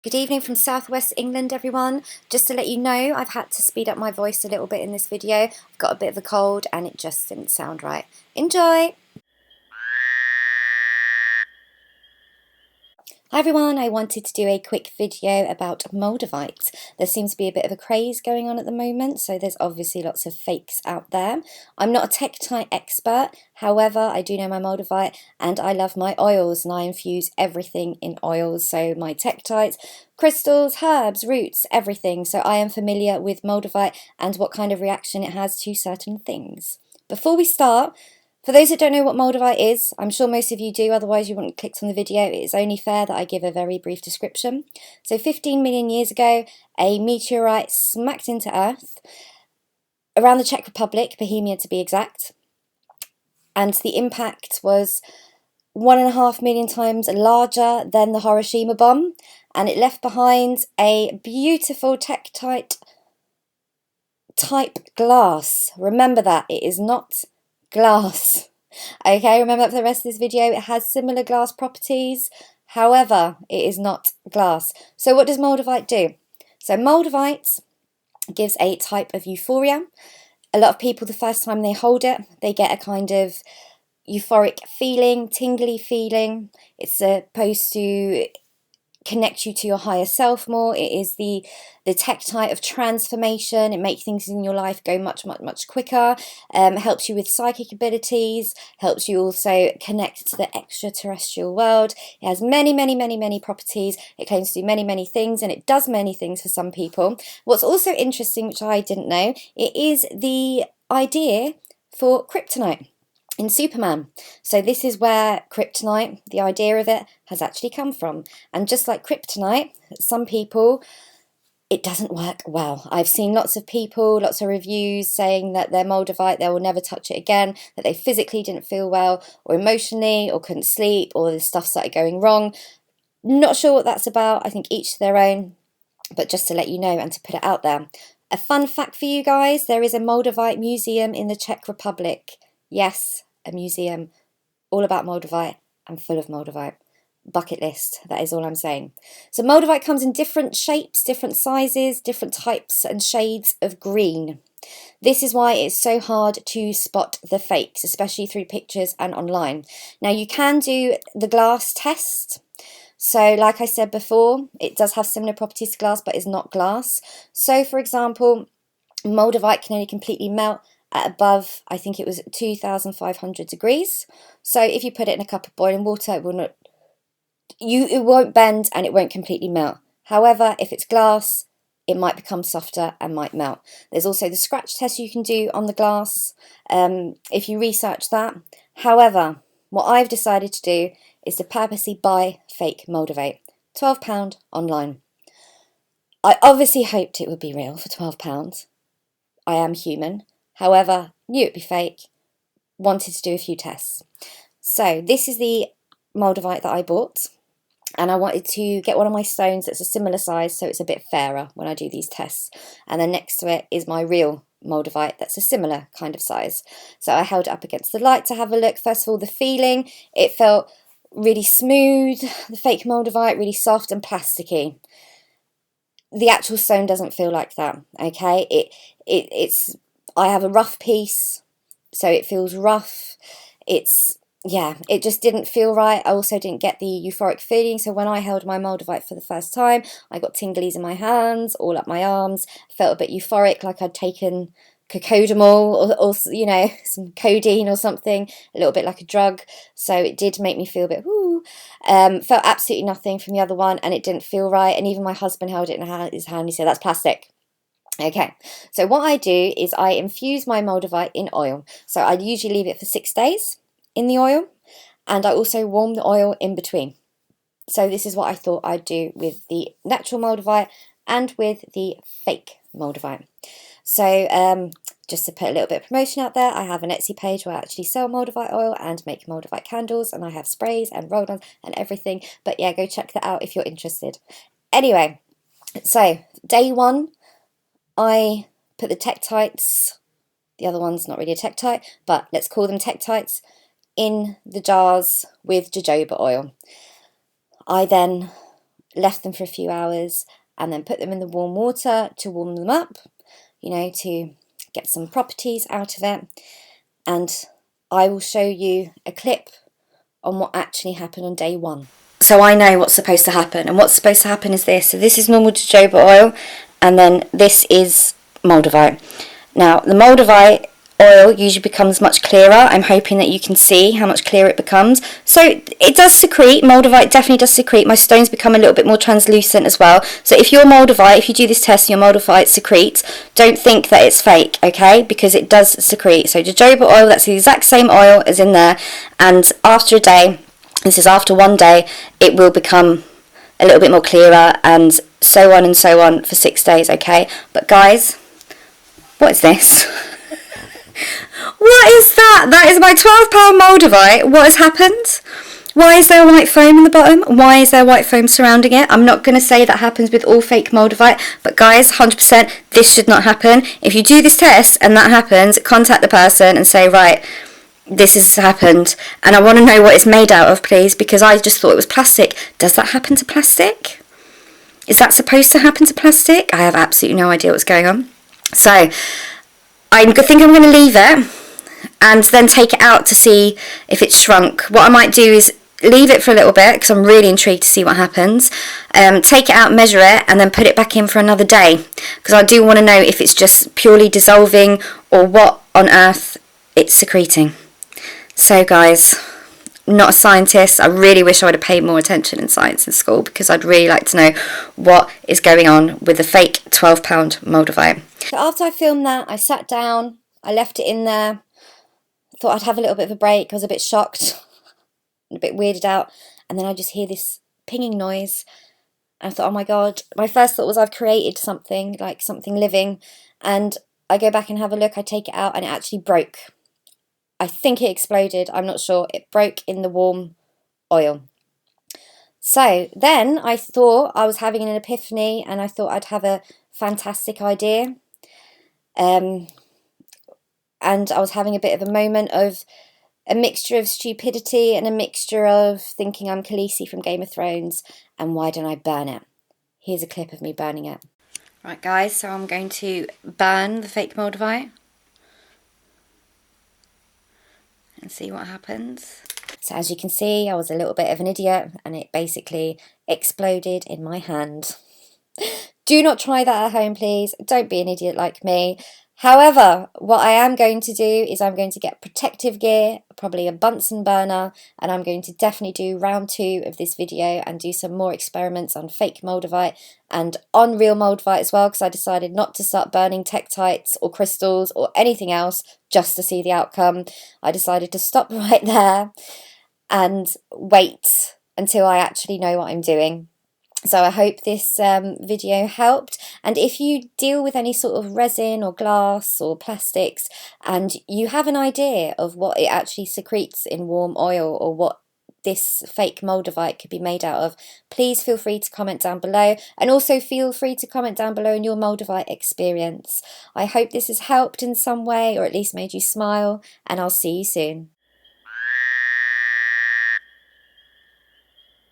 Good evening from Southwest England, everyone. Just to let you know, I've had to speed up my voice a little bit in this video. I've got a bit of a cold and it just didn't sound right. Enjoy! Hi everyone, I wanted to do a quick video about Moldavite. There seems to be a bit of a craze going on at the moment, so there's obviously lots of fakes out there. I'm not a tektite expert, however, I do know my Moldavite and I love my oils and I infuse everything in oils, so my tektites, crystals, herbs, roots, everything. So I am familiar with Moldavite and what kind of reaction it has to certain things. Before we start, for those that don't know what Moldavite is, I'm sure most of you do, otherwise you wouldn't have clicked on the video. It is only fair that I give a very brief description. So 15 million years ago, a meteorite smacked into Earth, around the Czech Republic, Bohemia to be exact, and the impact was 1.5 million times larger than the Hiroshima bomb, and it left behind a beautiful tektite type glass. Remember that, it is not glass. Okay, remember for the rest of this video, it has similar glass properties, however, it is not glass. So what does Moldavite do? So Moldavite gives a type of euphoria. A lot of people, the first time they hold it, they get a kind of euphoric feeling, tingly feeling. It's supposed to connect you to your higher self more. It is the tektite of transformation. It makes things in your life go much quicker. Helps you with psychic abilities, helps you also connect to the extraterrestrial world. It has many properties. It claims to do many things, and it does many things for some people. What's also interesting, which I didn't know, it is the idea for kryptonite in Superman. So this is where kryptonite, the idea of it, has actually come from. And just like kryptonite, some people, it doesn't work well. I've seen lots of people, lots of reviews saying that their Moldavite, they will never touch it again, that they physically didn't feel well, or emotionally, or couldn't sleep, or the stuff started going wrong. Not sure what that's about. I think each to their own, but just to let you know and to put it out there. A fun fact for you guys, there is a Moldavite museum in the Czech Republic. Yes, a museum all about Moldavite and full of Moldavite. Bucket list, that is all I'm saying. So Moldavite comes in different shapes, different sizes, different types and shades of green. This is why it's so hard to spot the fakes, especially through pictures and online. Now you can do the glass test. So like I said before, it does have similar properties to glass, but is not glass. So for example, Moldavite can only completely melt at above, I think it was 2,500 degrees. So if you put it in a cup of boiling water, it will not, it won't bend and it won't completely melt. However, if it's glass, it might become softer and might melt. There's also the scratch test you can do on the glass if you research that. However, what I've decided to do is to purposely buy fake Moldavite. £12 online. I obviously hoped it would be real for £12. I am human. However, knew it'd be fake, wanted to do a few tests. So this is the Moldavite that I bought, and I wanted to get one of my stones that's a similar size so it's a bit fairer when I do these tests. And then next to it is my real Moldavite that's a similar kind of size. So I held it up against the light to have a look. First of all, the feeling, it felt really smooth, the fake Moldavite really soft and plasticky. The actual stone doesn't feel like that, okay? It's I have a rough piece, so it feels rough. Yeah, it just didn't feel right. I also didn't get the euphoric feeling, so when I held my Moldavite for the first time, I got tinglies in my hands, all up my arms, felt a bit euphoric, like I'd taken cocodamol or you know, some codeine or something, a little bit like a drug. So it did make me feel a bit whoo. Felt absolutely nothing from the other one, and it didn't feel right. And even my husband held it in his hand. He said, "That's plastic." Okay, so what I do is I infuse my Moldavite in oil. So I usually leave it for 6 days in the oil, and I also warm the oil in between. So this is what I thought I'd do with the natural Moldavite and with the fake Moldavite. So just to put a little bit of promotion out there, I have an Etsy page where I actually sell Moldavite oil and make Moldavite candles, and I have sprays and roll-ons and everything. But yeah, go check that out if you're interested. Anyway, so day one, I put the tektites, the other one's not really a tektite, but let's call them tektites, in the jars with jojoba oil. I then left them for a few hours, and then put them in the warm water to warm them up, you know, to get some properties out of it. And I will show you a clip on what actually happened on day 1. So I know what's supposed to happen, and what's supposed to happen is this. So this is normal jojoba oil, and then this is Moldavite. Now, the Moldavite oil usually becomes much clearer. I'm hoping that you can see how much clearer it becomes. So it does secrete. Moldavite definitely does secrete. My stones become a little bit more translucent as well. So if your Moldavite, if you do this test and your Moldavite secretes, don't think that it's fake, okay? Because it does secrete. So jojoba oil, that's the exact same oil as in there, and after a day, this is after 1 day, it will become a little bit more clearer, and so on for 6 days, okay? But guys, what is this? What is that? That is my £12 Moldavite. What has happened? Why is there white foam in the bottom? Why is there white foam surrounding it? I'm not going to say that happens with all fake Moldavite, but guys, 100%, this should not happen. If you do this test and that happens, contact the person and say, right, this has happened, and I want to know what it's made out of, please, because I just thought it was plastic. Does that happen to plastic? Is that supposed to happen to plastic? I have absolutely no idea what's going on. So I think I'm going to leave it and then take it out to see if it's shrunk. What I might do is leave it for a little bit, because I'm really intrigued to see what happens. Take it out, measure it, and then put it back in for another day, because I do want to know if it's just purely dissolving or what on earth it's secreting. So guys, not a scientist. I really wish I would have paid more attention in science in school, because I'd really like to know what is going on with the fake £12 Moldavite. So after I filmed that, I sat down, I left it in there, thought I'd have a little bit of a break. I was a bit shocked, a bit weirded out, and then I just hear this pinging noise, and I thought, oh my god, my first thought was I've created something, like something living, and I go back and have a look, I take it out, and it actually broke. I think it exploded, I'm not sure. It broke in the warm oil. So then I thought I was having an epiphany, and I thought I'd have a fantastic idea. And I was having a bit of a moment of a mixture of stupidity and a mixture of thinking I'm Khaleesi from Game of Thrones, and why don't I burn it? Here's a clip of me burning it. Right guys, so I'm going to burn the fake Moldavite and see what happens. So as you can see, I was a little bit of an idiot, and it basically exploded in my hand. Do not try that at home, please. Don't be an idiot like me. However, what I am going to do is I'm going to get protective gear, probably a Bunsen burner, and I'm going to definitely do round 2 of this video and do some more experiments on fake Moldavite and on real Moldavite as well, because I decided not to start burning tektites or crystals or anything else just to see the outcome. I decided to stop right there and wait until I actually know what I'm doing. So I hope this video helped, and if you deal with any sort of resin or glass or plastics and you have an idea of what it actually secretes in warm oil, or what this fake Moldavite could be made out of, please feel free to comment down below, and also feel free to comment down below in your Moldavite experience. I hope this has helped in some way, or at least made you smile, and I'll see you soon.